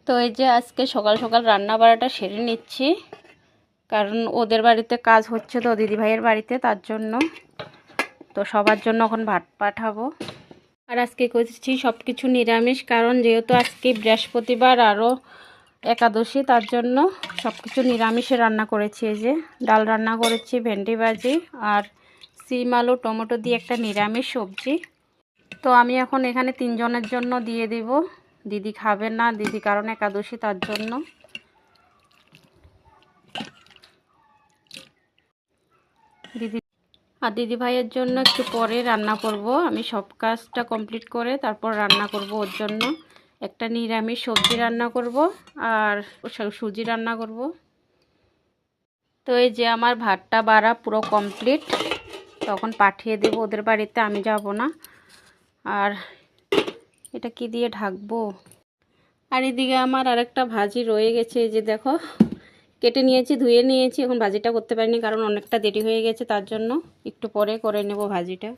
তো এই যে আজকে সকাল সকাল রান্না বাড়াটা সেরে নিচ্ছি, কারণ ওদের বাড়িতে কাজ হচ্ছে তো, দিদিভাইয়ের বাড়িতে, তার জন্য। তো সবার জন্য এখন ভাত পাঠাবো। আর আজকে করেছি সব কিছু নিরামিষ, কারণ যেহেতু আজকে বৃহস্পতিবার আরও একাদশী, তার জন্য সব কিছু নিরামিষে রান্না করেছি। এই যে ডাল রান্না করেছি, ভেন্ডি ভাজি আর সিম আলু টমেটো দিয়ে একটা নিরামিষ সবজি। তো আমি এখন এখানে 3 জনের জন্য দিয়ে দিব। দিদি খাবে না, দিদি কারণ একাদশী, তার জন্য। দিদি ভাইয়ের জন্য একটু পরে রান্না করব। আমি সব কাজটা কমপ্লিট করে তারপর রান্না করব। ওর জন্য একটা নিরামিষ সবজি রান্না করব আর সুজি রান্না করব। তো এই যে আমার ভাতটা বাড়া পুরো কমপ্লিট, তখন পাঠিয়ে দেব ওদের বাড়িতে, আমি যাব না। আর এটা কি দিয়ে ঢাকবো? আর এদিকে আমার আরেকটা ভাজি রয়ে গেছে, এই যে দেখো, কেটে নিয়েছি, ধুয়ে নিয়েছি। এখন ভাজিটা করতে পারিনি কারণ অনেকটা দেরি হয়ে গেছে, তার জন্য একটু পরে করে নেব ভাজিটা।